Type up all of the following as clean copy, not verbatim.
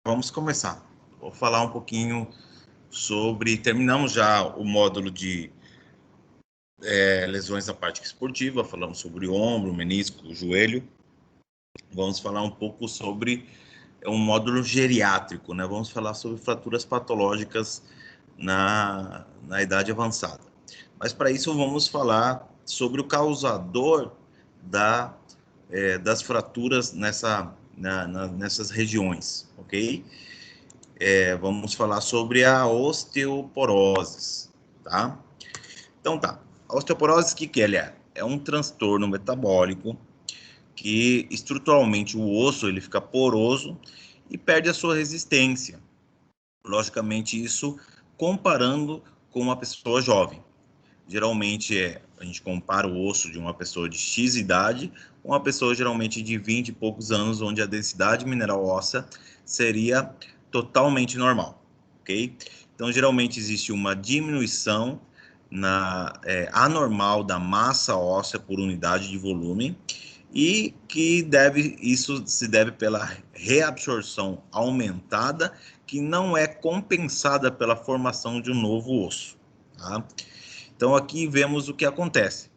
Vamos começar. Vou falar um pouquinho sobre... Terminamos já o módulo de lesões da parte esportiva, falamos sobre o ombro, o menisco, o joelho. Vamos falar um pouco sobre um módulo geriátrico, né? Vamos falar sobre fraturas patológicas na idade avançada. Mas para isso vamos falar sobre o causador das fraturas nessas regiões, ok? Vamos falar sobre a osteoporose, tá? Então tá, a osteoporose, o que ela é? É um transtorno metabólico que estruturalmente o osso ele fica poroso e perde a sua resistência. Logicamente isso comparando com uma pessoa jovem. Geralmente a gente compara o osso de uma pessoa de X idade com uma pessoa geralmente de 20 e poucos anos, onde a densidade mineral óssea seria totalmente normal, ok? Então, geralmente existe uma diminuição anormal da massa óssea por unidade de volume e que isso se deve pela reabsorção aumentada que não é compensada pela formação de um novo osso, tá? Então, aqui vemos o que acontece.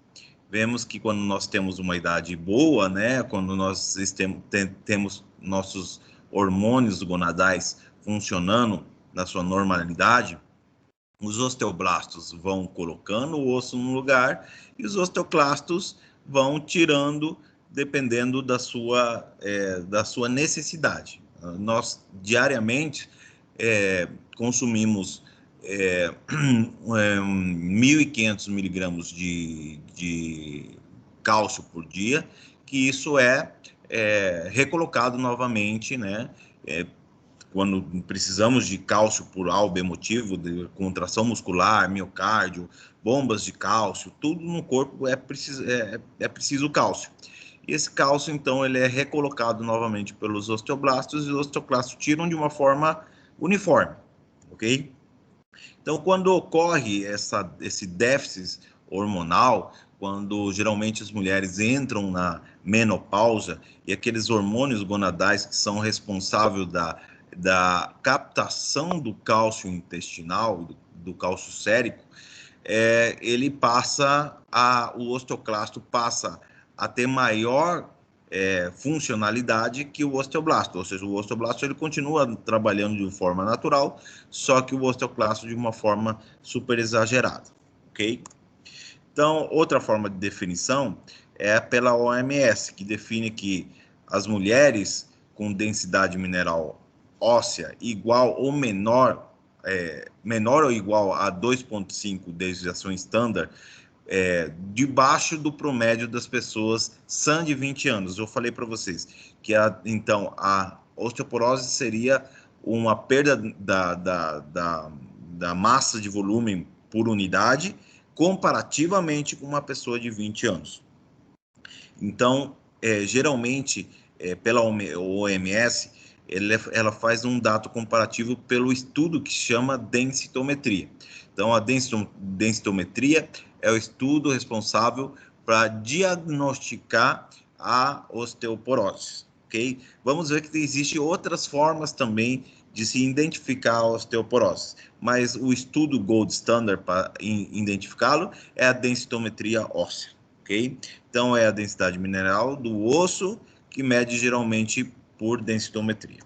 Vemos que quando nós temos uma idade boa, né, quando nós temos nossos hormônios gonadais funcionando na sua normalidade, os osteoblastos vão colocando o osso no lugar e os osteoclastos vão tirando, dependendo da sua necessidade. Nós, diariamente, consumimos 1.500 miligramas de cálcio por dia, que isso é recolocado novamente, né? Quando precisamos de cálcio por algum motivo, de contração muscular, miocárdio, bombas de cálcio, tudo no corpo é preciso cálcio. E esse cálcio, então, ele é recolocado novamente pelos osteoblastos e os osteoclastos tiram de uma forma uniforme, ok? Então, quando ocorre esse déficit hormonal, quando geralmente as mulheres entram na menopausa e aqueles hormônios gonadais que são responsáveis da captação do cálcio intestinal, do cálcio sérico, o osteoclasto passa a ter maior funcionalidade que o osteoblasto, ou seja, o osteoblasto ele continua trabalhando de forma natural, só que o osteoclasto de uma forma super exagerada, ok? Então, outra forma de definição é pela OMS, que define que as mulheres com densidade mineral óssea igual ou menor, menor ou igual a 2,5 desviação estándar, debaixo do promédio das pessoas sã de 20 anos. Eu falei para vocês que, então, a osteoporose seria uma perda da massa de volume por unidade, comparativamente com uma pessoa de 20 anos. Então, geralmente, pela OMS, ela faz um dado comparativo pelo estudo que se chama densitometria. Então, a densitometria é o estudo responsável para diagnosticar a osteoporose, ok? Vamos ver que existem outras formas também de se identificar a osteoporose, mas o estudo gold standard para identificá-lo é a densitometria óssea, ok? Então, é a densidade mineral do osso que mede geralmente por densitometria.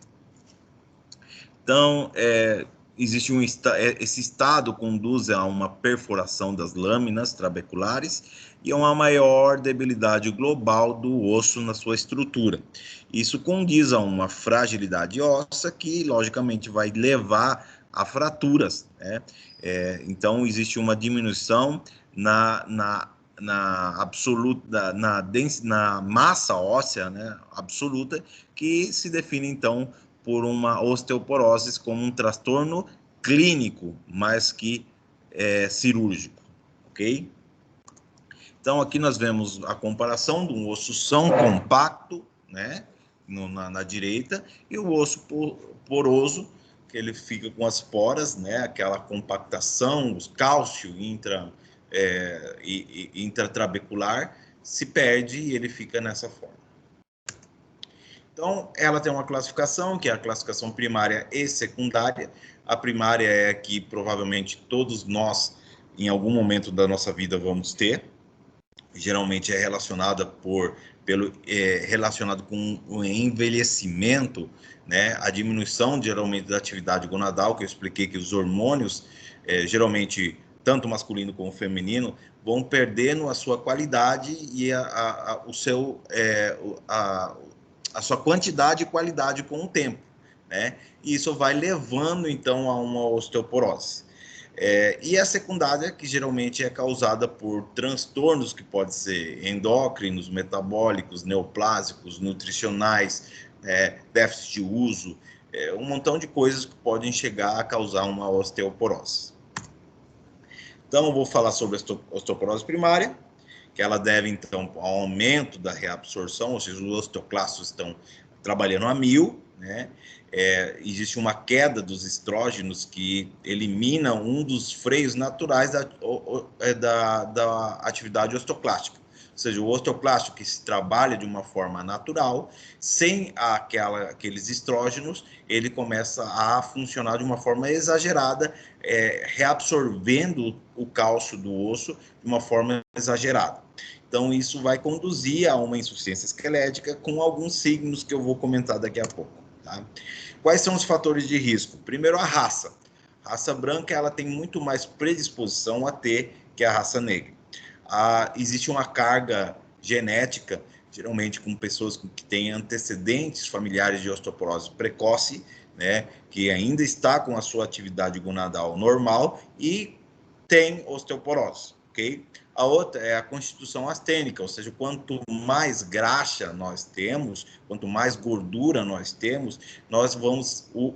Então, existe esse estado conduz a uma perfuração das lâminas trabeculares e a uma maior debilidade global do osso na sua estrutura. Isso condiz a uma fragilidade óssea que, logicamente, vai levar a fraturas, né? Então, existe uma diminuição absoluta, na massa óssea, né, absoluta, que se define, então, por uma osteoporose como um transtorno clínico, mais que cirúrgico, ok? Então, aqui nós vemos a comparação de um osso são compacto, né, na direita, e o osso poroso, que ele fica com as poras, né, aquela compactação, o cálcio intratrabecular se perde e ele fica nessa forma. Então, ela tem uma classificação, que é a classificação primária e secundária. A primária é a que provavelmente todos nós, em algum momento da nossa vida, vamos ter. Geralmente é relacionado com o envelhecimento, né? A diminuição, geralmente, da atividade gonadal, que eu expliquei que os hormônios, geralmente, tanto masculino como feminino, vão perdendo a sua qualidade e a sua quantidade e qualidade com o tempo, né? E isso vai levando, então, a uma osteoporose. E a secundária, que geralmente é causada por transtornos que podem ser endócrinos, metabólicos, neoplásicos, nutricionais, déficit de uso, um montão de coisas que podem chegar a causar uma osteoporose. Então, eu vou falar sobre a osteoporose primária, que ela deve, então, ao aumento da reabsorção, ou seja, os osteoclastos estão trabalhando a 1000, né? Existe uma queda dos estrógenos que elimina um dos freios naturais da atividade osteoclástica. Ou seja, o osteoclasto que se trabalha de uma forma natural, sem aqueles estrógenos, ele começa a funcionar de uma forma exagerada, reabsorvendo o cálcio do osso de uma forma exagerada. Então, isso vai conduzir a uma insuficiência esquelética com alguns signos que eu vou comentar daqui a pouco. Tá? Quais são os fatores de risco? Primeiro, a raça. A raça branca ela tem muito mais predisposição a ter que a raça negra. Existe uma carga genética, geralmente com pessoas que têm antecedentes familiares de osteoporose precoce, né, que ainda está com a sua atividade gonadal normal e tem osteoporose, ok? A outra é a constituição astênica, ou seja, quanto mais graxa nós temos, quanto mais gordura nós temos,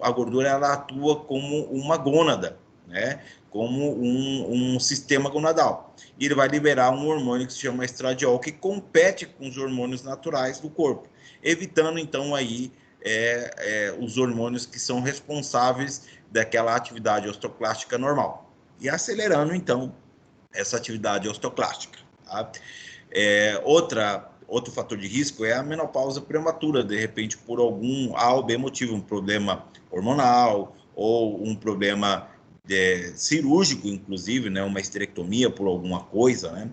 a gordura ela atua como uma gônada, né? Como um sistema gonadal. E ele vai liberar um hormônio que se chama estradiol, que compete com os hormônios naturais do corpo, evitando então aí os hormônios que são responsáveis daquela atividade osteoclástica normal. E acelerando então essa atividade osteoclástica. Tá? Outro fator de risco é a menopausa prematura, de repente por algum A ou B motivo, um problema hormonal ou um problema cirúrgico, inclusive, né, uma esterectomia por alguma coisa, né,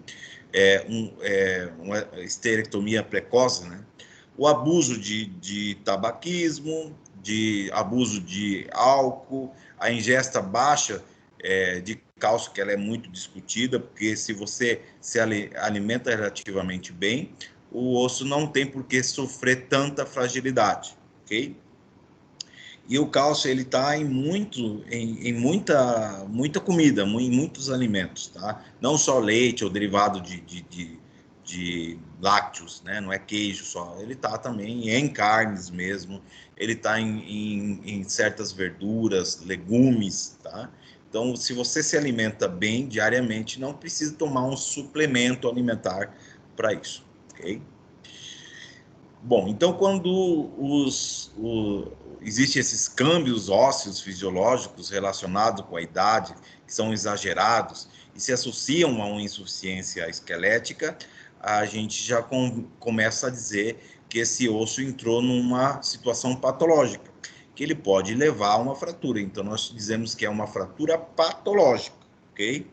uma esterectomia precoce, né, o abuso de tabaquismo, de abuso de álcool, a ingesta baixa de cálcio, que ela é muito discutida, porque se você se alimenta relativamente bem, o osso não tem por que sofrer tanta fragilidade, ok? E o cálcio, ele está em muita comida, em muitos alimentos, tá? Não só leite ou derivado de lácteos, né? Não é queijo só, ele está também em carnes mesmo, ele está em certas verduras, legumes, tá? Então, se você se alimenta bem diariamente, não precisa tomar um suplemento alimentar para isso, ok? Bom, então quando existem esses câmbios ósseos fisiológicos relacionados com a idade, que são exagerados e se associam a uma insuficiência esquelética, a gente já começa a dizer que esse osso entrou numa situação patológica, que ele pode levar a uma fratura. Então, nós dizemos que é uma fratura patológica, ok?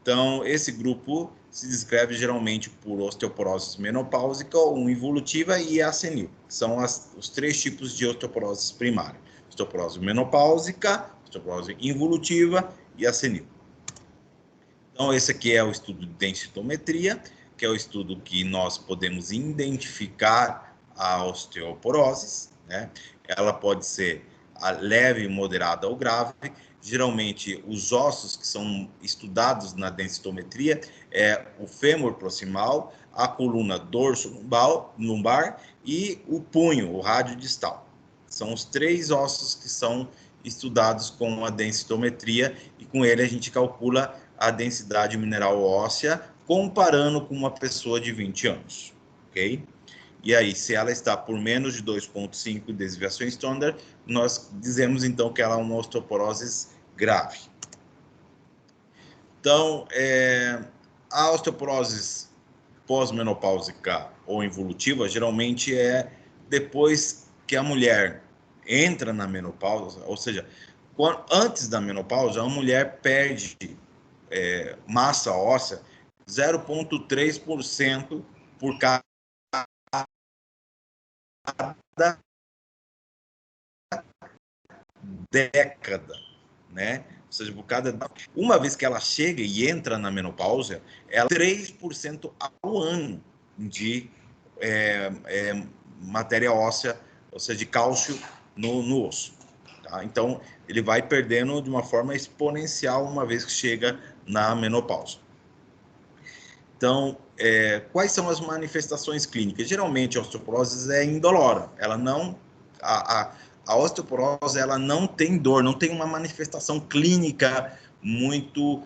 Então, esse grupo se descreve geralmente por osteoporose menopáusica ou involutiva e a senil. São os três tipos de osteoporose primária: osteoporose menopáusica, osteoporose involutiva e a senil. Então, esse aqui é o estudo de densitometria, que é o estudo que nós podemos identificar a osteoporose, né? Ela pode ser leve, moderada ou grave. Geralmente, os ossos que são estudados na densitometria é o fêmur proximal, a coluna dorso-lumbar e o punho, o rádio distal. São os três ossos que são estudados com a densitometria e com ele a gente calcula a densidade mineral óssea comparando com uma pessoa de 20 anos, ok? E aí, se ela está por menos de 2,5 desviação standard, nós dizemos então que ela é uma osteoporose grave. Então, a osteoporose pós-menopáusica ou involutiva geralmente é depois que a mulher entra na menopausa, ou seja, antes da menopausa, a mulher perde massa óssea 0,3% por cada década, né? Ou seja, por cada... Uma vez que ela chega e entra na menopausa, ela 3% ao ano de matéria óssea, ou seja, de cálcio no osso. Tá? Então, ele vai perdendo de uma forma exponencial uma vez que chega na menopausa. Então, quais são as manifestações clínicas? Geralmente, a osteoporose é indolora. Ela não... A osteoporose ela não tem dor, não tem uma manifestação clínica muito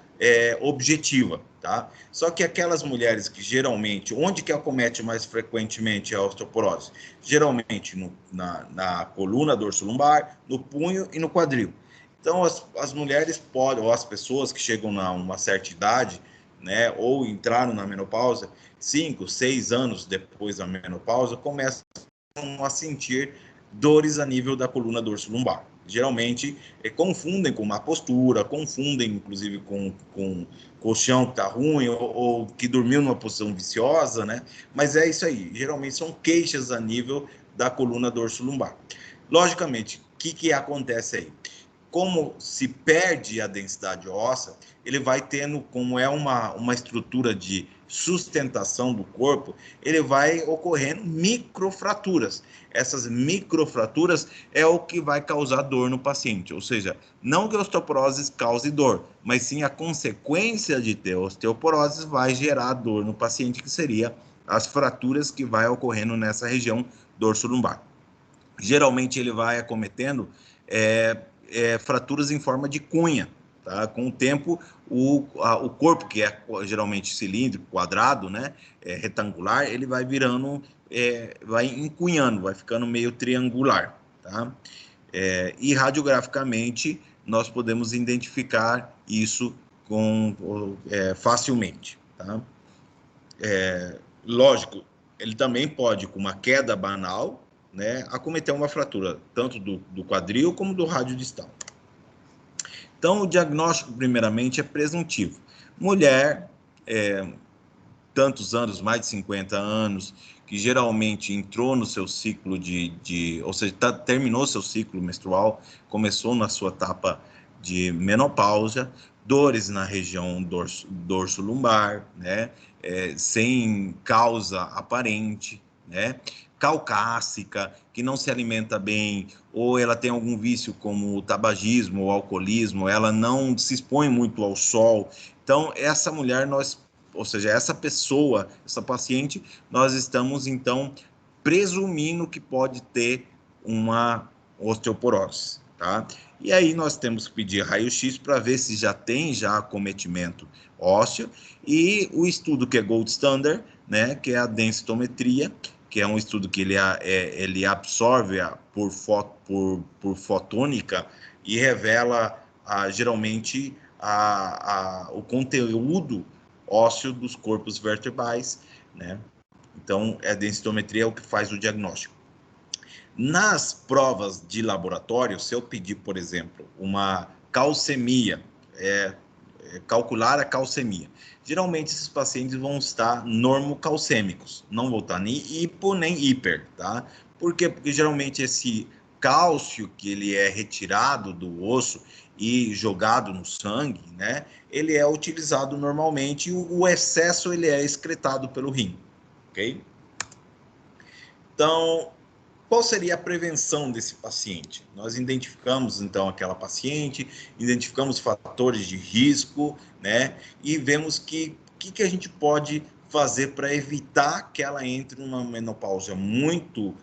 objetiva, tá? Só que aquelas mulheres que geralmente, onde que acomete mais frequentemente a osteoporose? Geralmente na coluna dorso-lombar, no punho e no quadril. Então, as mulheres podem, ou as pessoas que chegam a uma certa idade, né, ou entraram na menopausa, 5, 6 anos depois da menopausa, começam a sentir dores a nível da coluna dorso-lombar. Geralmente confundem com má postura, confundem inclusive com colchão que está ruim ou que dormiu numa posição viciosa, né? Mas é isso aí. Geralmente são queixas a nível da coluna dorso-lombar. Logicamente, o que acontece aí? Como se perde a densidade óssea, ele vai tendo, como é uma estrutura de sustentação do corpo, ele vai ocorrendo microfraturas. Essas microfraturas é o que vai causar dor no paciente, ou seja, não que a osteoporose cause dor, mas sim a consequência de ter osteoporose vai gerar dor no paciente, que seria as fraturas que vai ocorrendo nessa região dorso-lumbar. Geralmente ele vai acometendo fraturas em forma de cunha. Tá? Com o tempo, o corpo, que é geralmente cilíndrico, quadrado, né, retangular, ele vai virando, vai encunhando, vai ficando meio triangular. Tá? E radiograficamente, nós podemos identificar isso facilmente. Tá? Lógico, ele também pode, com uma queda banal, né, acometer uma fratura, tanto do quadril como do rádio distal. Então, o diagnóstico, primeiramente, é presuntivo. Mulher, tantos anos, mais de 50 anos, que geralmente entrou no seu ciclo ou seja, terminou seu ciclo menstrual, começou na sua etapa de menopausa, dores na região dorso-lumbar, né? Sem causa aparente, né? Caucásica, que não se alimenta bem, ou ela tem algum vício como o tabagismo ou alcoolismo, ela não se expõe muito ao sol. Então, essa mulher, ou seja, essa pessoa, essa paciente, nós estamos, então, presumindo que pode ter uma osteoporose, tá? E aí nós temos que pedir raio-x para ver se já tem acometimento ósseo, e o estudo que é gold standard, né, que é a densitometria, que é um estudo que ele absorve por fotônica e revela geralmente o conteúdo ósseo dos corpos vertebrais, né? Então, a densitometria é o que faz o diagnóstico. Nas provas de laboratório, se eu pedir, por exemplo, uma calcemia, calcular a calcemia, geralmente esses pacientes vão estar normocalcêmicos, não vão estar nem hipo nem hiper, tá? Por quê? Porque geralmente esse cálcio que ele é retirado do osso e jogado no sangue, né? Ele é utilizado normalmente e o excesso ele é excretado pelo rim, ok? Então, qual seria a prevenção desse paciente? Nós identificamos, então, aquela paciente, identificamos fatores de risco, né? E vemos que a gente pode fazer para evitar que ela entre numa menopausa muito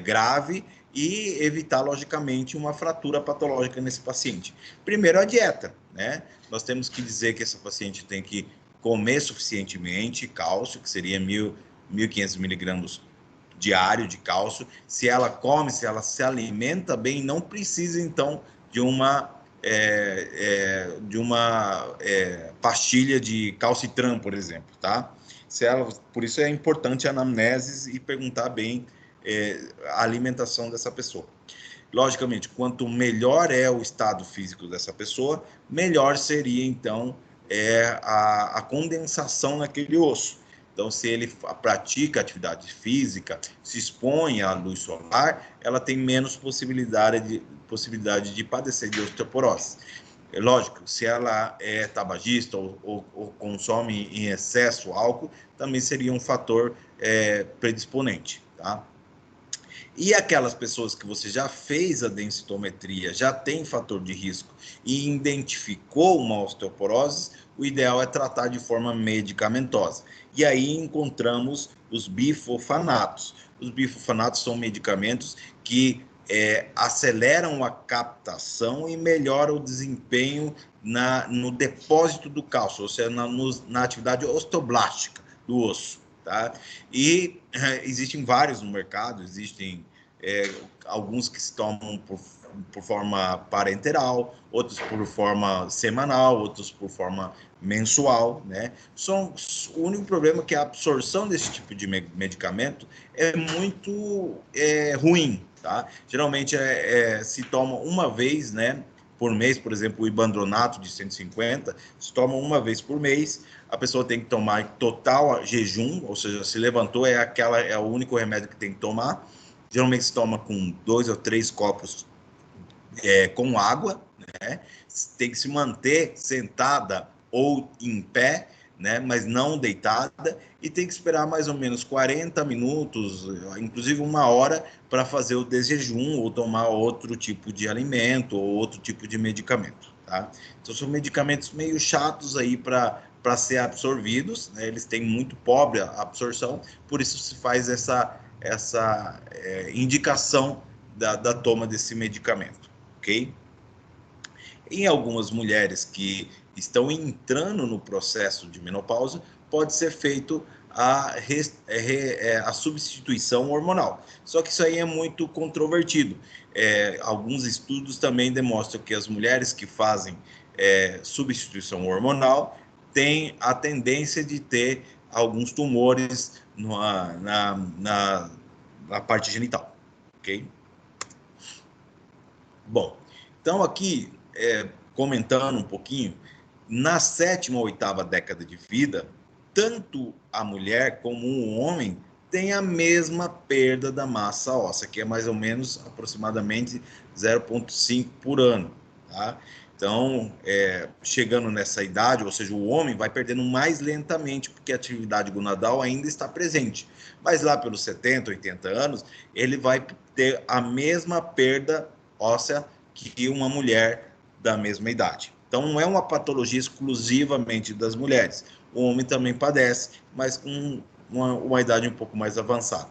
grave e evitar, logicamente, uma fratura patológica nesse paciente. Primeiro, a dieta, né? Nós temos que dizer que essa paciente tem que comer suficientemente cálcio, que seria 1.500 miligramas diário de cálcio. Se ela come, se ela se alimenta bem, não precisa então de uma pastilha de calcitran, por exemplo, tá? Por isso é importante a anamnese e perguntar bem a alimentação dessa pessoa. Logicamente, quanto melhor é o estado físico dessa pessoa, melhor seria, então, a condensação naquele osso. Então, se ele pratica atividade física, se expõe à luz solar, ela tem menos possibilidade de padecer de osteoporose. É lógico, se ela é tabagista ou consome em excesso álcool, também seria um fator predisponente, tá? E aquelas pessoas que você já fez a densitometria, já tem fator de risco e identificou uma osteoporose, o ideal é tratar de forma medicamentosa. E aí encontramos os bifosfanatos. Os bifosfanatos são medicamentos que aceleram a captação e melhoram o desempenho no depósito do cálcio, ou seja, na atividade osteoblástica do osso. Tá? E existem vários no mercado, existem alguns que se tomam por forma parenteral, outros por forma semanal, outros por forma mensual, né? O único problema é que a absorção desse tipo de medicamento é muito ruim, tá? Geralmente se toma uma vez, né? Por mês, por exemplo, o ibandronato de 150, se toma uma vez por mês, a pessoa tem que tomar em total jejum, ou seja, se levantou, é o único remédio que tem que tomar. Geralmente se toma com 2 ou 3 copos com água, né? Tem que se manter sentada ou em pé, né? Mas não deitada, e tem que esperar mais ou menos 40 minutos, inclusive 1 hora, para fazer o desjejum ou tomar outro tipo de alimento ou outro tipo de medicamento, tá? Então são medicamentos meio chatos aí para ser absorvidos, né? Eles têm muito pobre absorção, por isso se faz essa indicação da toma desse medicamento, ok? Em algumas mulheres que estão entrando no processo de menopausa, pode ser feito a substituição hormonal. Só que isso aí é muito controvertido. Alguns estudos também demonstram que as mulheres que fazem substituição hormonal têm a tendência de ter alguns tumores na parte genital, ok? Bom, então aqui, comentando um pouquinho, na 7ª ou 8ª década de vida, tanto a mulher como o homem têm a mesma perda da massa óssea, que é mais ou menos aproximadamente 0,5 por ano, tá? Então, chegando nessa idade, ou seja, o homem vai perdendo mais lentamente, porque a atividade gonadal ainda está presente. Mas lá pelos 70, 80 anos, ele vai ter a mesma perda óssea que uma mulher da mesma idade. Então, não é uma patologia exclusivamente das mulheres. O homem também padece, mas com uma idade um pouco mais avançada.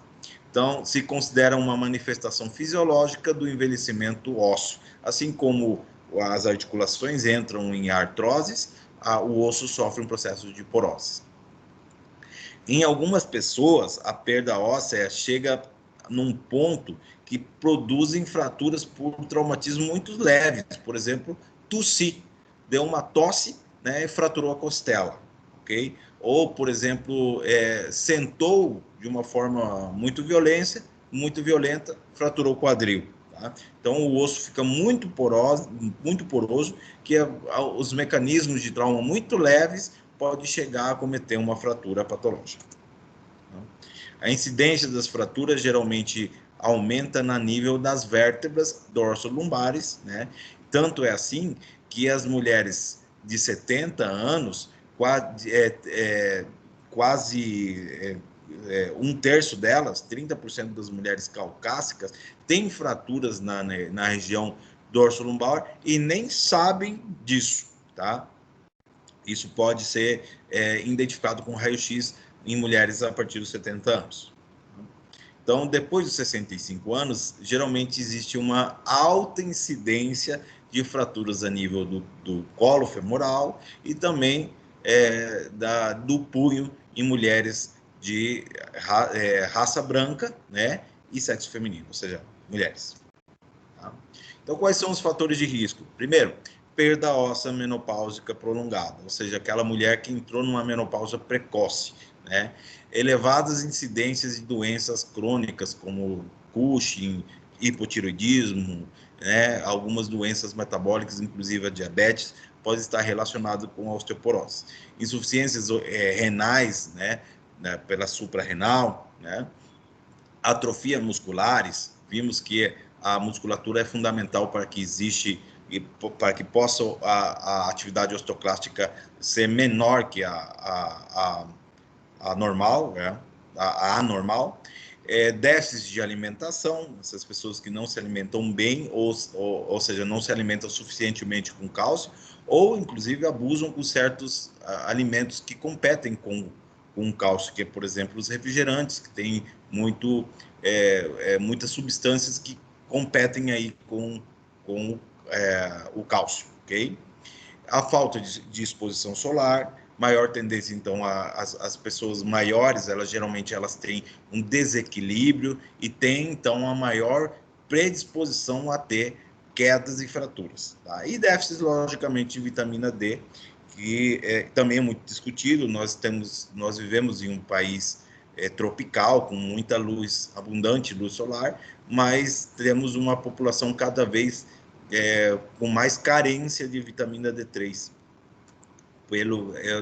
Então, se considera uma manifestação fisiológica do envelhecimento ósseo. Assim como as articulações entram em artroses, o osso sofre um processo de porose. Em algumas pessoas, a perda óssea chega num ponto que produzem fraturas por traumatismo muito leves. Por exemplo, tossir. Deu uma tosse, né, e fraturou a costela, ok? Ou, por exemplo, sentou de uma forma muito violenta, fraturou o quadril. Tá? Então, o osso fica muito poroso, que os mecanismos de trauma muito leves pode chegar a cometer uma fratura patológica. A incidência das fraturas geralmente aumenta no nível das vértebras dorsolombares, né? Tanto é assim que as mulheres de 70 anos, quase 1/3 delas, 30% das mulheres caucásicas, têm fraturas na região dorsolombar e nem sabem disso, tá? Isso pode ser identificado com raio-x em mulheres a partir dos 70 anos. Então, depois dos 65 anos, geralmente existe uma alta incidência de fraturas a nível do colo femoral e também do punho em mulheres de raça branca, né, e sexo feminino, ou seja, mulheres. Tá? Então, quais são os fatores de risco? Primeiro, perda óssea menopáusica prolongada, ou seja, aquela mulher que entrou numa menopausa precoce, né? Elevadas incidências de doenças crônicas, como Cushing, hipotiroidismo, né? Algumas doenças metabólicas, inclusive a diabetes, pode estar relacionado com a osteoporose. Insuficiências renais, né? Pela suprarrenal, né? Atrofia musculares, vimos que a musculatura é fundamental para que para que possa a atividade osteoclástica ser menor que a normal, né? A anormal. Déficit de alimentação, essas pessoas que não se alimentam bem, ou seja, não se alimentam suficientemente com cálcio, ou inclusive abusam com certos alimentos que competem com cálcio, que é, por exemplo, os refrigerantes, que tem muitas substâncias que competem aí com o cálcio, ok? A falta de exposição solar, maior tendência, então, as pessoas maiores, geralmente elas têm um desequilíbrio e têm, então, a maior predisposição a ter quedas e fraturas. Tá? E déficit, logicamente, de vitamina D, que também é muito discutido. Nós vivemos em um país tropical, com muita luz, abundante luz solar, mas temos uma população cada vez com mais carência de vitamina D3.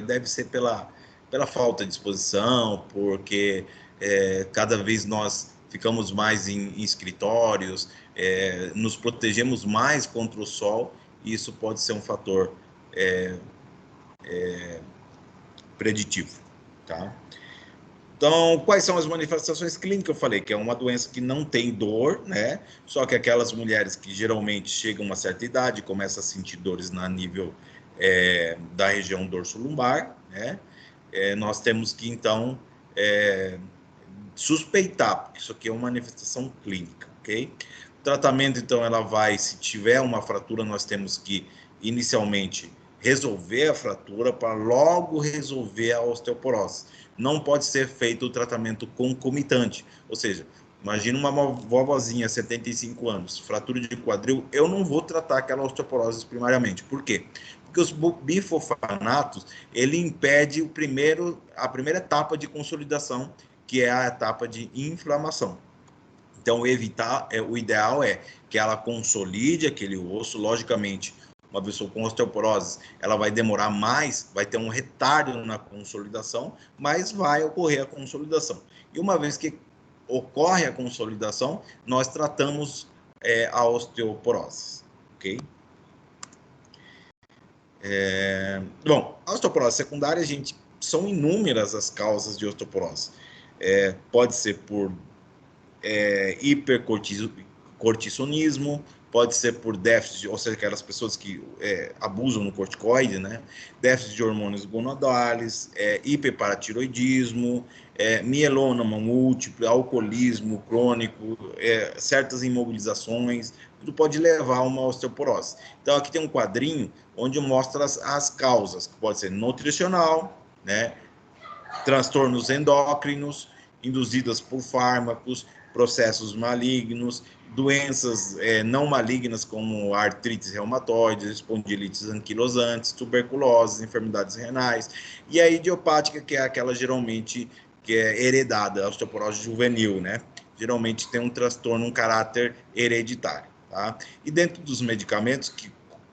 Deve ser pela falta de exposição, porque cada vez nós ficamos mais em escritórios, nos protegemos mais contra o sol, e isso pode ser um fator preditivo, tá? Então, quais são as manifestações clínicas? Eu falei que é uma doença que não tem dor, né? Só que aquelas mulheres que geralmente chegam a uma certa idade começam a sentir dores na nível da região dorso-lumbar, né? Nós temos que, então, suspeitar, porque isso aqui é uma manifestação clínica, ok? O tratamento, então, se tiver uma fratura, nós temos que, inicialmente, resolver a fratura para logo resolver a osteoporose. Não pode ser feito o tratamento concomitante, ou seja, imagina uma vovozinha, 75 anos, fratura de quadril, eu não vou tratar aquela osteoporose primariamente. Por quê? Porque os bifosfanatos, ele impede a primeira etapa de consolidação, que é a etapa de inflamação. Então, o ideal é que ela consolide aquele osso. Logicamente, uma pessoa com osteoporose, ela vai demorar mais, vai ter um retardo na consolidação, mas vai ocorrer a consolidação. E uma vez que ocorre a consolidação, nós tratamos a osteoporose, ok? Bom, a osteoporose secundária, gente, são inúmeras as causas de osteoporose. Pode ser por hipercortisonismo, pode ser por déficit, ou seja, aquelas pessoas que abusam no corticoide, né? Déficit de hormônios gonadais, hiperparatiroidismo, mieloma múltiplo, alcoolismo crônico, certas imobilizações, tudo pode levar a uma osteoporose. Então, aqui tem um quadrinho onde mostra as causas, que pode ser nutricional, né? Transtornos endócrinos, induzidas por fármacos, processos malignos, doenças não malignas como artrites reumatoides, espondilites anquilosantes, tuberculose, enfermidades renais, e a idiopática, que é aquela geralmente que é heredada, a osteoporose juvenil, né? Geralmente tem um transtorno, um caráter hereditário, tá? E dentro dos medicamentos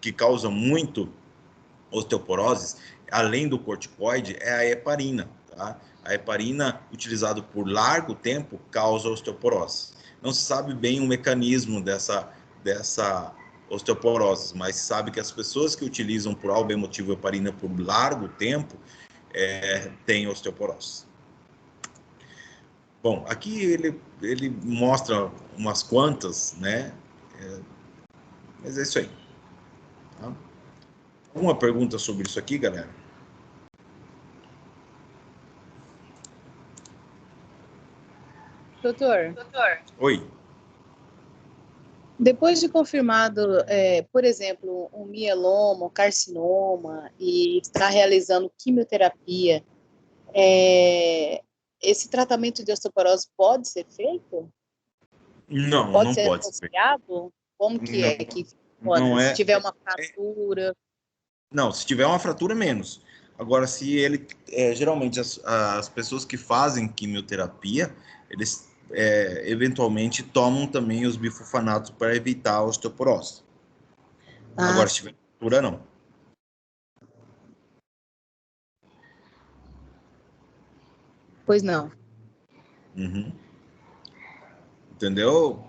que causam muito osteoporose, além do corticoide, é a heparina, tá? A heparina, utilizada por largo tempo, causa osteoporose. Não se sabe bem o mecanismo dessa osteoporose, mas se sabe que as pessoas que utilizam por algum motivo heparina por largo tempo têm osteoporose. Bom, aqui ele mostra umas quantas, né? Mas é isso aí. Tá? Alguma pergunta sobre isso aqui, galera? Doutor, Oi. depois de confirmado, por exemplo, um mieloma, um carcinoma, e está realizando quimioterapia, esse tratamento de osteoporose pode ser feito? Não, Pode não ser pode ser. associado? Como que Não, é que não funciona? Se é. tiver uma fratura... Não, se tiver uma fratura, menos. Agora, se ele, geralmente as pessoas que fazem quimioterapia, eles eventualmente tomam também os bifosfonatos para evitar a osteoporose. Agora, se tiver fratura, não. Pois não. Uhum. Entendeu?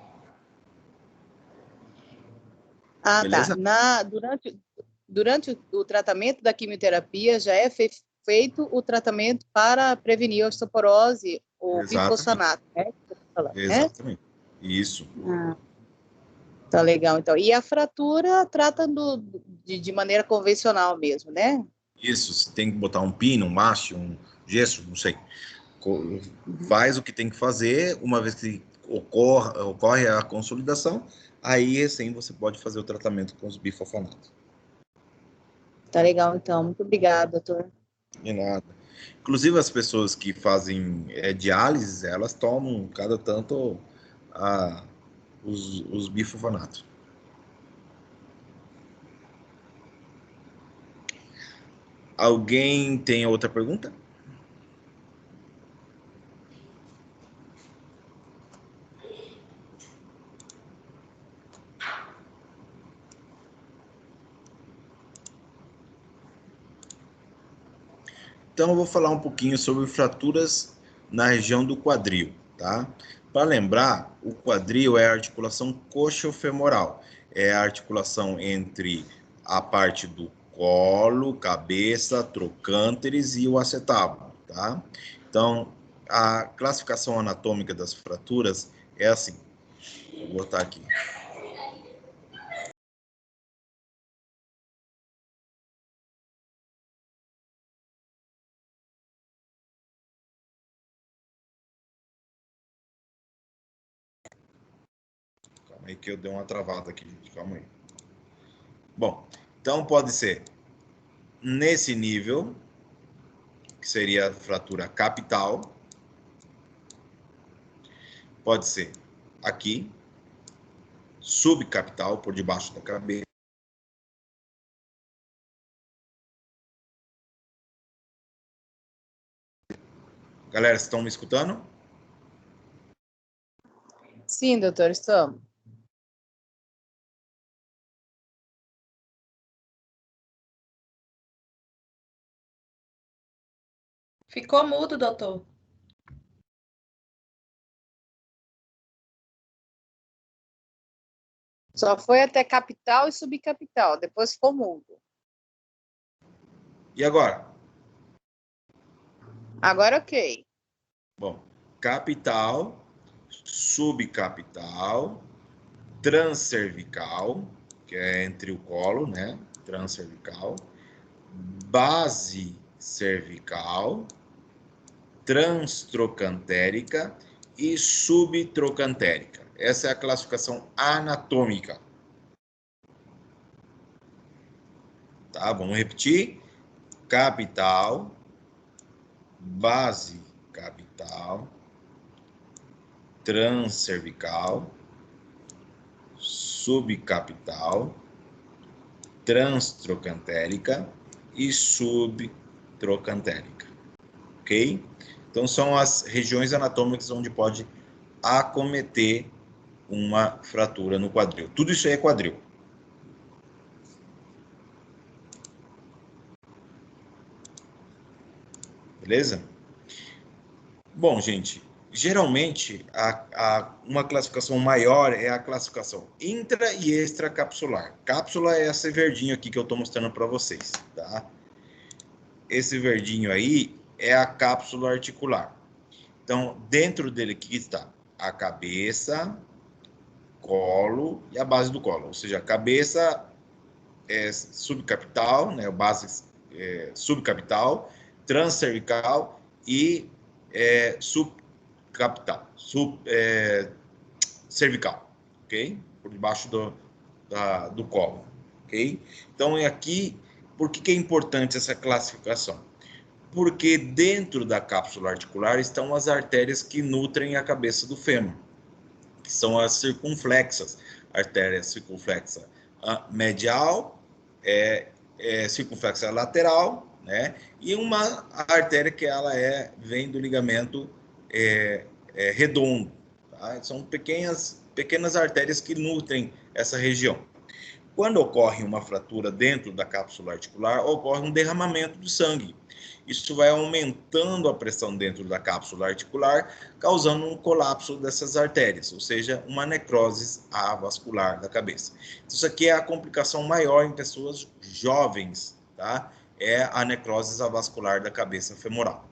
Ah, Beleza? tá. Durante o tratamento da quimioterapia, já é feito o tratamento para prevenir a osteoporose, o Exatamente. bifosfonato, né? Exatamente. Isso. Ah, tá legal, então. E a fratura trata de maneira convencional mesmo, né? Isso. Se tem que botar um pino, um macho, um gesso, não sei. Faz o que tem que fazer, uma vez que ocorre a consolidação, aí sim você pode fazer o tratamento com os bifosfonatos. Tá legal, então. Muito obrigada, doutor. De nada. Inclusive as pessoas que fazem diálise, elas tomam cada tanto os bifosfonatos. Alguém tem outra pergunta? Então, eu vou falar um pouquinho sobre fraturas na região do quadril, tá? Para lembrar, o quadril é a articulação coxofemoral, é a articulação entre a parte do colo, cabeça, trocânteres e o acetábulo, tá? Então, a classificação anatômica das fraturas é assim. Vou botar aqui. Calma aí que eu dei uma travada aqui, gente. Calma aí. Bom, então pode ser nesse nível, que seria a fratura capital. Pode ser aqui, subcapital, por debaixo da cabeça. Galera, vocês estão me escutando? Sim, doutor, estamos. Ficou mudo, doutor. Só foi até capital e subcapital, depois ficou mudo. E agora? Agora, ok. Bom, capital, subcapital, transcervical, que é entre o colo, né? Transcervical, base cervical, transtrocantérica e subtrocantérica. Essa é a classificação anatômica. Tá? Vamos repetir. Capital, base capital, transcervical, subcapital, transtrocantérica e subtrocantérica. Ok? Então, são as regiões anatômicas onde pode acometer uma fratura no quadril. Tudo isso aí é quadril. Beleza? Bom, gente, geralmente uma classificação maior é a classificação intra e extracapsular. Cápsula é esse verdinho aqui que eu estou mostrando para vocês, tá? Esse verdinho aí é a cápsula articular. Então, dentro dele aqui está a cabeça, colo e a base do colo. Ou seja, a cabeça é subcapital, né? Base subcapital, transcervical e subcapital, cervical, ok? Por debaixo do colo, ok? Então, é aqui, por que é importante essa classificação? Porque dentro da cápsula articular estão as artérias que nutrem a cabeça do fêmur, que são as circunflexas, artéria circunflexa medial, circunflexa lateral né? E uma artéria que ela vem do ligamento redondo, tá? São pequenas artérias que nutrem essa região. Quando ocorre uma fratura dentro da cápsula articular, ocorre um derramamento do sangue. Isso vai aumentando a pressão dentro da cápsula articular, causando um colapso dessas artérias, ou seja, uma necrose avascular da cabeça. Isso aqui é a complicação maior em pessoas jovens, tá? É a necrose avascular da cabeça femoral.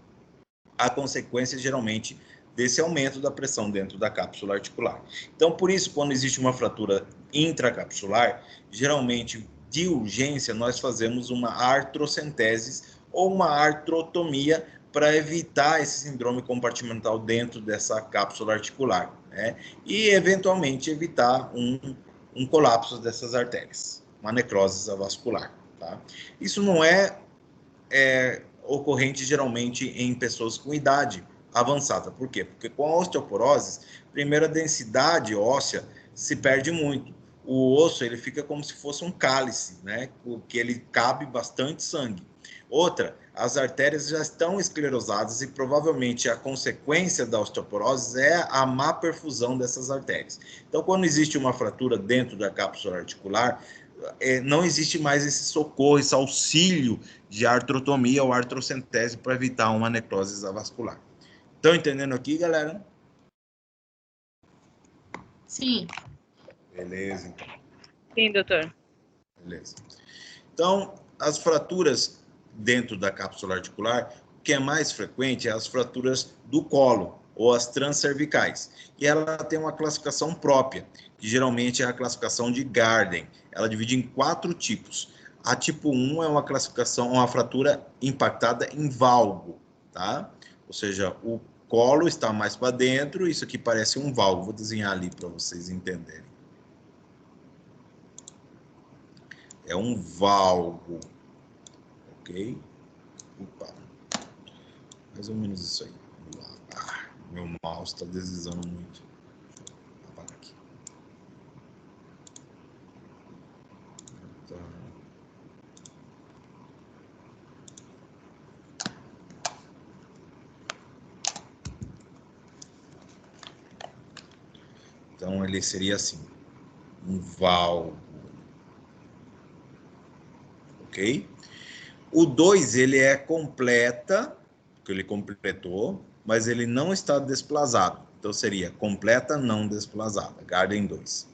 A consequência, geralmente, desse aumento da pressão dentro da cápsula articular. Então, por isso, quando existe uma fratura intracapsular, geralmente, de urgência, nós fazemos uma artrocentese ou uma artrotomia para evitar esse síndrome compartimental dentro dessa cápsula articular, né? E, eventualmente, evitar um colapso dessas artérias, uma necrose avascular, tá? Isso não é ocorrente geralmente em pessoas com idade avançada. Por quê? Porque com a osteoporose, primeiro a densidade óssea se perde muito. O osso ele fica como se fosse um cálice, né? Que ele cabe bastante sangue. Outra, as artérias já estão esclerosadas e provavelmente a consequência da osteoporose é a má perfusão dessas artérias. Então, quando existe uma fratura dentro da cápsula articular, não existe mais esse socorro, esse auxílio de artrotomia ou artrocentese para evitar uma necrose avascular. Estão entendendo aqui, galera? Sim. Beleza, então. Sim, doutor. Beleza. Então, as fraturas dentro da cápsula articular, o que é mais frequente é as fraturas do colo ou as transcervicais. E ela tem uma classificação própria, que geralmente é a classificação de Garden. Ela divide em 4 tipos. A tipo 1 é uma classificação, uma fratura impactada em valgo, tá? Ou seja, o colo está mais para dentro, isso aqui parece um valgo. Vou desenhar ali para vocês entenderem. É um valgo, ok? Opa. Mais ou menos isso aí. Vamos lá. Meu mouse está deslizando muito. Vou apagar aqui. Então, ele seria assim. Um valgo. Ok? O 2, ele é completa, que ele completou, mas ele não está desplazado. Então, seria completa não desplazada. Garden 2.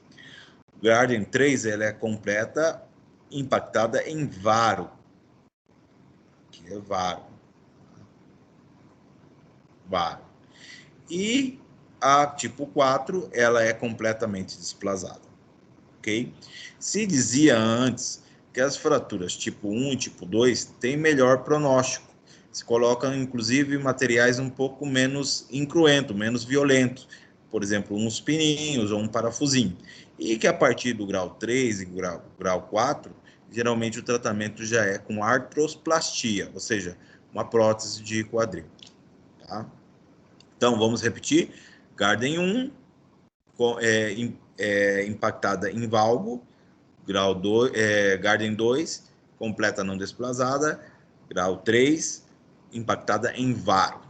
Garden 3, ela é completa, impactada em varo. Que é varo. Varo. E a tipo 4, ela é completamente desplazada. Ok? Se dizia antes que as fraturas tipo 1 e tipo 2 têm melhor pronóstico. Se colocam, inclusive, materiais um pouco menos incruentos, menos violentos. Por exemplo, uns pininhos ou um parafusinho. E que a partir do grau 3 e grau 4, geralmente o tratamento já é com artroplastia, ou seja, uma prótese de quadril. Tá? Então, vamos repetir. Garden 1, impactada em valgo. Grau 2, Garden 2, completa não desplazada. Grau 3, impactada em varo.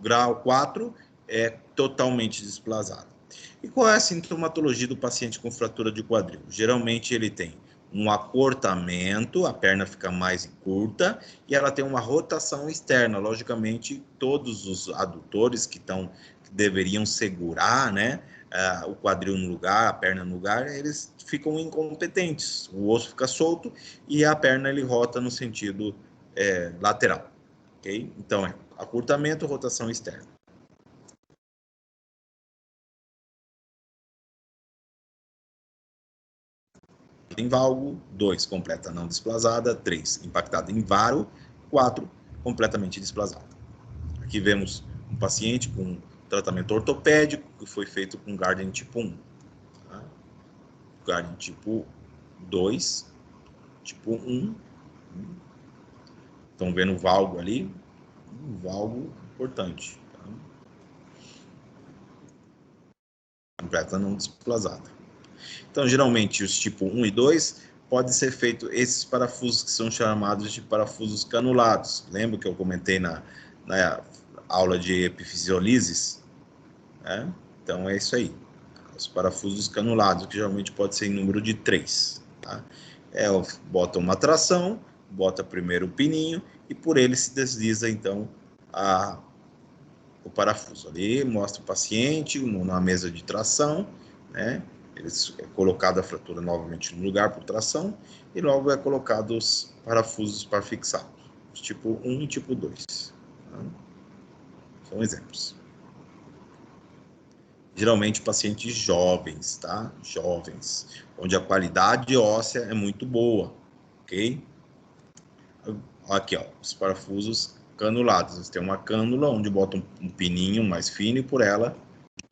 Grau 4, é totalmente desplazada. E qual é a sintomatologia do paciente com fratura de quadril? Geralmente ele tem um acortamento, a perna fica mais curta e ela tem uma rotação externa. Logicamente, todos os adutores que deveriam segurar, né, o quadril no lugar, a perna no lugar, eles ficam incompetentes. O osso fica solto e a perna ele rota no sentido lateral. Okay? Então, é acurtamento, rotação externa. Em valgo, 2, completa não desplazada, 3, impactada em varo, 4, completamente desplazada. Aqui vemos um paciente com tratamento ortopédico que foi feito com Garden tipo 1. Tá? Garden tipo 2, tipo 1. Estão vendo o valgo ali? Um valgo importante. Tá? Completa não desplazada. Então, geralmente, os tipo 1 e 2 pode ser feito esses parafusos que são chamados de parafusos canulados. Lembra que eu comentei na aula de epifisiolises? Né? Então, é isso aí. Os parafusos canulados, que geralmente pode ser em número de 3. Tá? Bota uma tração, bota primeiro o pininho e por ele se desliza, então, o parafuso. Ali mostra o paciente na mesa de tração, né? É colocada a fratura novamente no lugar por tração e logo é colocado os parafusos para fixar. Tipo 1 e tipo 2. Tá? São exemplos. Geralmente pacientes jovens, tá? Jovens, onde a qualidade óssea é muito boa, ok? Aqui, ó, os parafusos canulados. Você tem uma cânula onde bota um pininho mais fino e por ela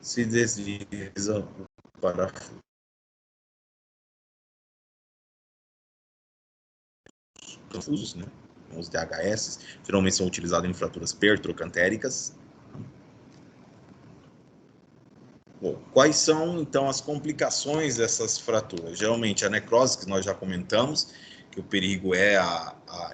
se desliza o parafuso. Parafusos, né? Os DHS, geralmente são utilizados em fraturas pertrocantéricas. Bom, quais são, então, as complicações dessas fraturas? Geralmente, a necrose, que nós já comentamos, que o perigo é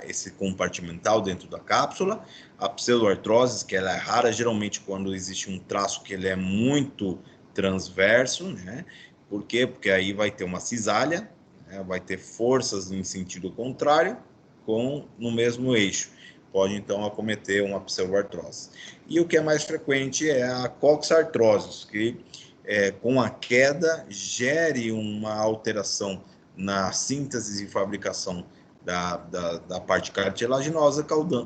esse compartimental dentro da cápsula. A pseudoartrose, que ela é rara, geralmente quando existe um traço que ele é muito transverso, né? Por quê? Porque aí vai ter uma cisalha, né? Vai ter forças em sentido contrário no mesmo eixo. Pode, então, acometer uma pseudoartrose. E o que é mais frequente é a coxartrose, que com a queda gere uma alteração na síntese e fabricação da parte cartilaginosa,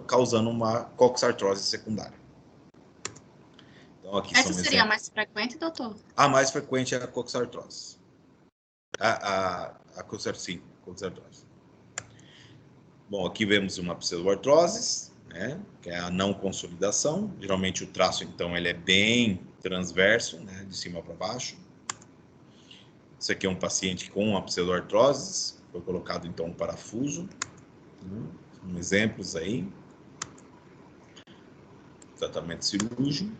causando uma coxartrose secundária. Então, aqui essa seria a mais frequente, doutor? A mais frequente é a coxartrose. Sim, coxartrose. Bom, aqui vemos uma pseudoartrose, né, que é a não consolidação. Geralmente o traço, então, ele é bem transverso, né, de cima para baixo. Esse aqui é um paciente com uma pseudoartrose, foi colocado, então, um parafuso. São exemplos aí. Tratamento cirúrgico.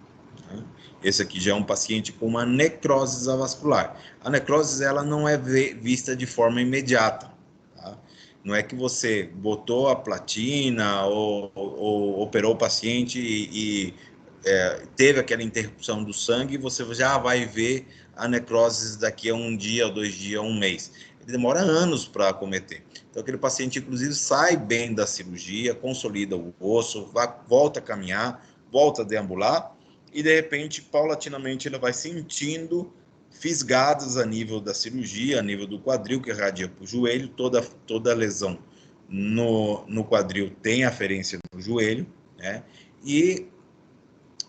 Né. Esse aqui já é um paciente com uma necrose avascular. A necrose, ela não é vista de forma imediata. Tá? Não é que você botou a platina ou operou o paciente e teve aquela interrupção do sangue e você já vai ver a necrose daqui a 1 dia, 2 dias, 1 mês. Ele demora anos para acometer. Então, aquele paciente, inclusive, sai bem da cirurgia, consolida o osso, volta a caminhar, volta a deambular e, de repente, paulatinamente, ele vai sentindo fisgadas a nível da cirurgia, a nível do quadril, que irradia para o joelho. Toda lesão no quadril tem aferência no joelho, né? E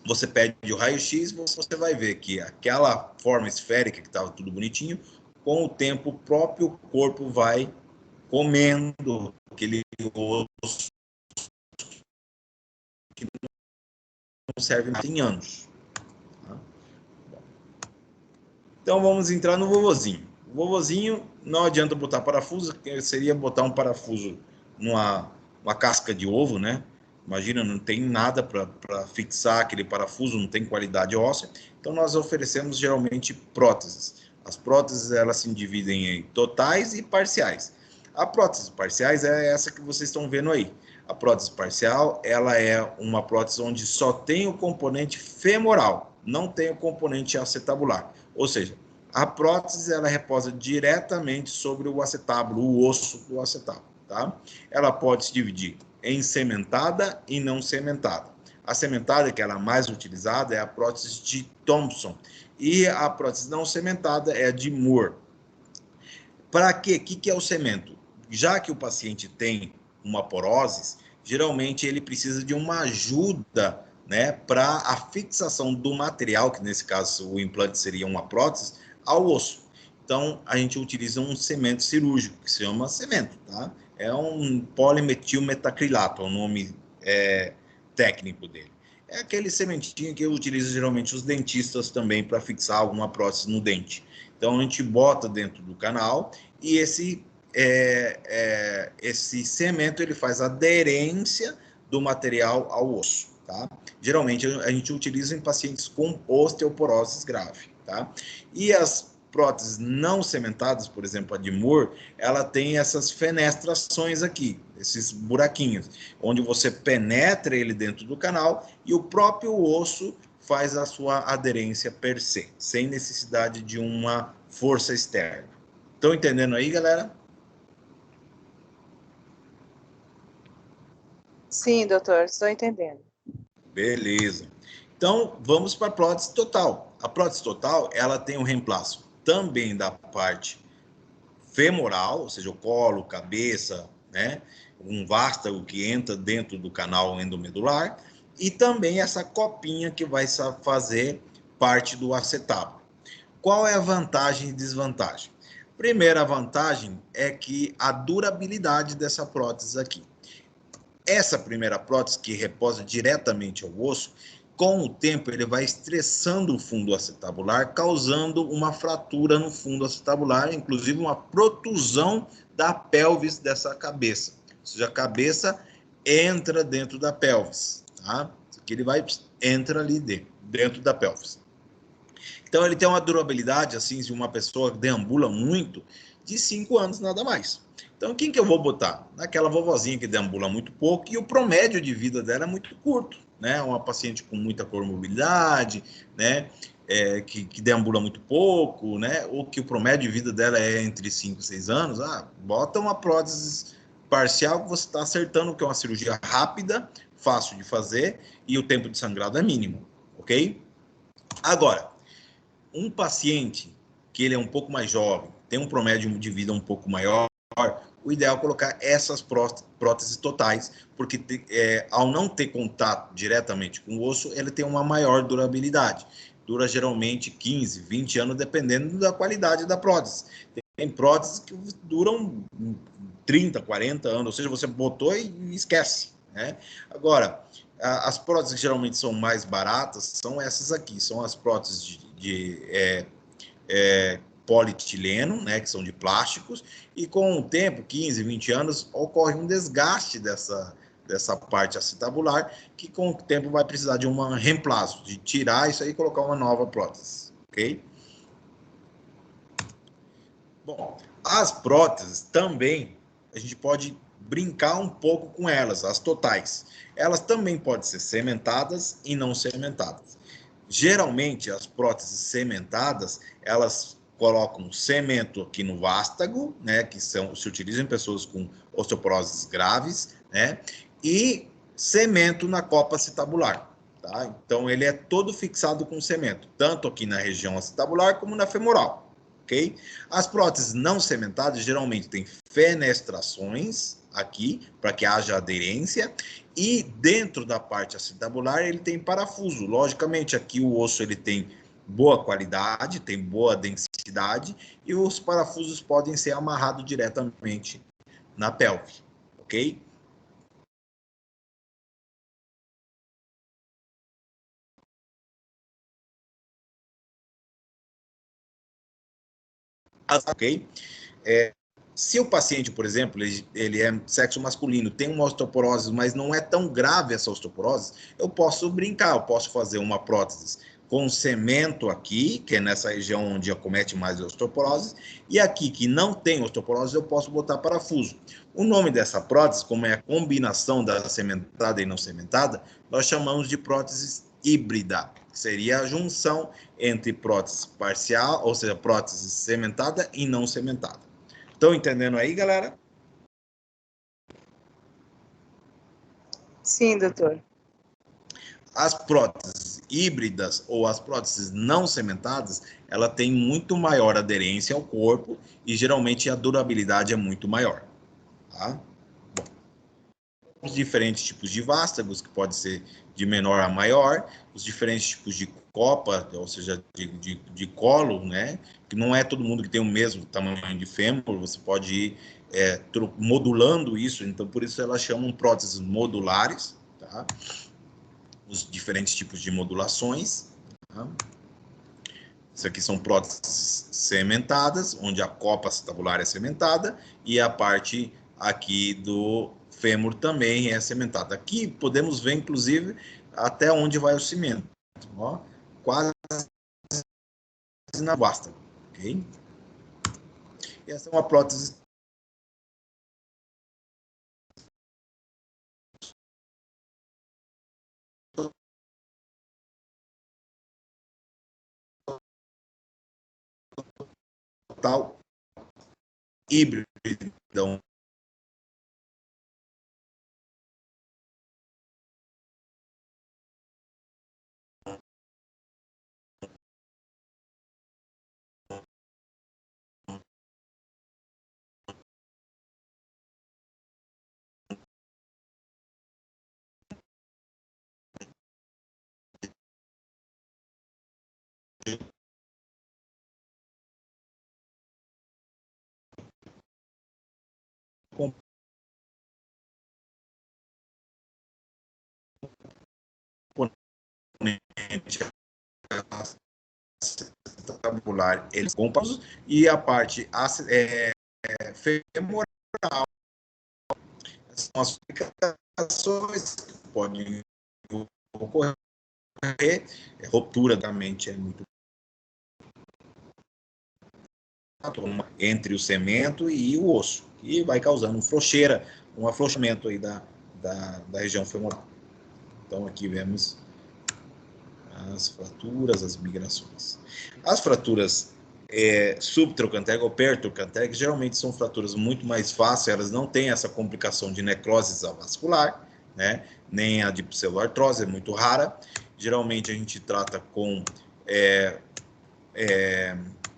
você pede o raio-x, você vai ver que aquela forma esférica que estava tudo bonitinho, com o tempo o próprio corpo vai comendo aquele osso que não serve mais em anos. Então vamos entrar no vovozinho. O vovozinho não adianta botar parafuso, seria botar um parafuso numa casca de ovo, né? Imagina, não tem nada para fixar aquele parafuso, não tem qualidade óssea. Então nós oferecemos geralmente próteses. As próteses, elas se dividem em totais e parciais. A prótese parciais é essa que vocês estão vendo aí. A prótese parcial, ela é uma prótese onde só tem o componente femoral, não tem o componente acetabular. Ou seja, a prótese, ela reposa diretamente sobre o acetábulo, o osso do acetábulo, tá? Ela pode se dividir em cementada e não cementada. A cementada, que é a mais utilizada, é a prótese de Thompson. E a prótese não cementada é a de Moore. Para quê? O que é o cemento? Já que o paciente tem uma porose, geralmente ele precisa de uma ajuda, né, para a fixação do material, que nesse caso o implante seria uma prótese, ao osso. Então, a gente utiliza um cemento cirúrgico, que se chama cemento, tá? É um polimetilmetacrilato, é o nome técnico dele. É aquele cementinho que utiliza geralmente os dentistas também para fixar alguma prótese no dente. Então, a gente bota dentro do canal e esse cemento ele faz aderência do material ao osso, tá? Geralmente, a gente utiliza em pacientes com osteoporose grave, tá? E as próteses não cementadas, por exemplo, a de Moore, ela tem essas fenestrações aqui, esses buraquinhos, onde você penetra ele dentro do canal e o próprio osso faz a sua aderência per se, sem necessidade de uma força externa. Estão entendendo aí, galera? Sim, doutor, estou entendendo. Beleza. Então, vamos para a prótese total. A prótese total, ela tem um reemplaço também da parte femoral, ou seja, o colo, cabeça, né? Um vástago que entra dentro do canal endomedular, e também essa copinha que vai fazer parte do acetábulo. Qual é a vantagem e desvantagem? Primeira vantagem é que a durabilidade dessa prótese aqui. Essa primeira prótese, que reposa diretamente ao osso, com o tempo ele vai estressando o fundo acetabular, causando uma fratura no fundo acetabular, inclusive uma protusão da pelvis dessa cabeça. Ou seja, a cabeça entra dentro da pelvis, tá? Aqui ele entra ali dentro da pelvis. Então ele tem uma durabilidade, assim, de uma pessoa que deambula muito, de 5 anos, nada mais. Então, quem que eu vou botar? Naquela vovozinha que deambula muito pouco e o promédio de vida dela é muito curto, né? Uma paciente com muita comorbilidade, né? Que deambula muito pouco, né? Ou que o promédio de vida dela é entre 5 e 6 anos. Bota uma prótese parcial que você está acertando, que é uma cirurgia rápida, fácil de fazer e o tempo de sangrado é mínimo, ok? Agora, um paciente que ele é um pouco mais jovem, tem um promédio de vida um pouco maior, o ideal é colocar essas próteses totais, porque ao não ter contato diretamente com o osso, ele tem uma maior durabilidade. Dura geralmente 15, 20 anos, dependendo da qualidade da prótese. Tem próteses que duram 30, 40 anos, ou seja, você botou e esquece, né? Agora, as próteses que geralmente são mais baratas são essas aqui, são as próteses de polietileno, né, que são de plásticos, e com o tempo, 15, 20 anos, ocorre um desgaste dessa parte acetabular, que com o tempo vai precisar de um reemplaço, de tirar isso aí e colocar uma nova prótese, ok? Bom, as próteses também, a gente pode brincar um pouco com elas, as totais. Elas também podem ser cementadas e não cementadas. Geralmente, as próteses cementadas, elas colocam cemento aqui no vástago, né, que se utilizam em pessoas com osteoporoses graves, né, e cemento na copa acetabular, tá? Então, ele é todo fixado com cemento, tanto aqui na região acetabular como na femoral, ok? As próteses não cementadas geralmente têm fenestrações aqui, para que haja aderência, e dentro da parte acetabular ele tem parafuso. Logicamente, aqui o osso ele tem boa qualidade, tem boa densidade, e os parafusos podem ser amarrados diretamente na pelve, ok? Ok? Se o paciente, por exemplo, ele é sexo masculino, tem uma osteoporose, mas não é tão grave essa osteoporose, eu posso brincar, eu posso fazer uma prótese com cemento aqui, que é nessa região onde acomete mais osteoporose, e aqui que não tem osteoporose, eu posso botar parafuso. O nome dessa prótese, como é a combinação da cementada e não cementada, nós chamamos de prótese híbrida. Seria a junção entre prótese parcial, ou seja, prótese cementada e não cementada. Estão entendendo aí, galera? Sim, doutor. As próteses híbridas ou as próteses não cementadas, ela tem muito maior aderência ao corpo e geralmente a durabilidade é muito maior, tá? Bom, os diferentes tipos de vástagos, que pode ser de menor a maior, os diferentes tipos de copa, ou seja, de colo, né? Que não é todo mundo que tem o mesmo tamanho de fêmur, você pode ir modulando isso, então por isso elas chamam próteses modulares, tá? Os diferentes tipos de modulações, tá? Isso aqui são próteses cementadas, onde a copa acetabular é cementada e a parte aqui do fêmur também é cimentada. Aqui podemos ver, inclusive, até onde vai o cimento. Ó, quase na vástago, ok? E essa é uma prótese total híbrido. Então, componente tabular, eles compõem, e a parte femoral são as complicações que podem ocorrer. Ruptura da mente é muito entre o cemento e o osso, e vai causando um afrouxamento aí da região femoral. Então aqui vemos as fraturas, as migrações. As fraturas subtrocantérica ou pertrocantérica geralmente são fraturas muito mais fáceis, elas não têm essa complicação de necrose vascular, né? Nem a de pseudoartrose, é muito rara. Geralmente a gente trata com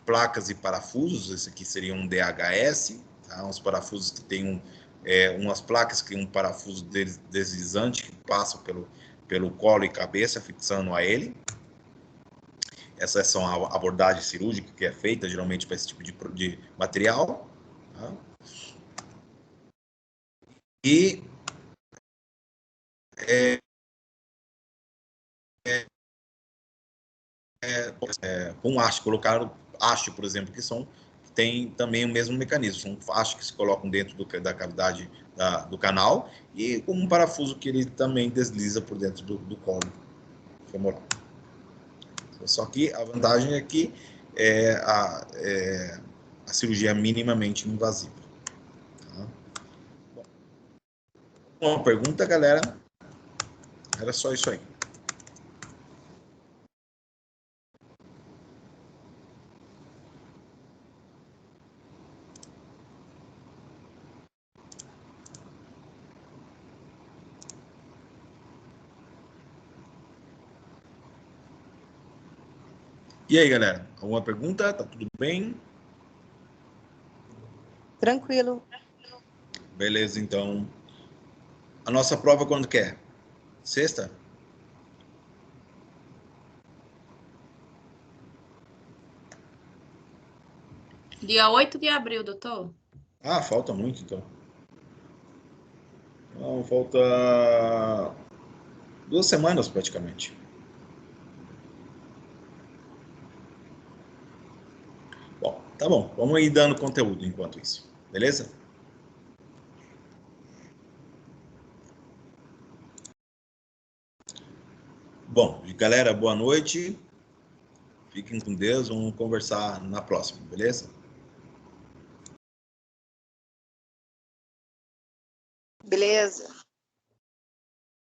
placas e parafusos, esse aqui seria um DHS, tá? Uns parafusos que tem umas placas que tem um parafuso deslizante que passa pelo colo e cabeça, fixando a ele. Essas são a abordagem cirúrgica que é feita geralmente para esse tipo de material. Tá? E com haste, colocar haste, por exemplo, que tem também o mesmo mecanismo, são hastes que se colocam dentro da cavidade do canal e com um parafuso que ele também desliza por dentro do colo femoral. Só que a vantagem é que a cirurgia é minimamente invasiva. Tá? Bom, uma pergunta, galera? Era só isso aí. E aí, galera? Alguma pergunta? Tá tudo bem? Tranquilo. Beleza, então. A nossa prova quando que é? Sexta? Dia 8 de abril, doutor. Ah, falta muito, então. Não, falta 2 semanas, praticamente. Bom, tá bom. Vamos ir dando conteúdo enquanto isso. Beleza? Bom, galera, boa noite. Fiquem com Deus. Vamos conversar na próxima, beleza? Beleza.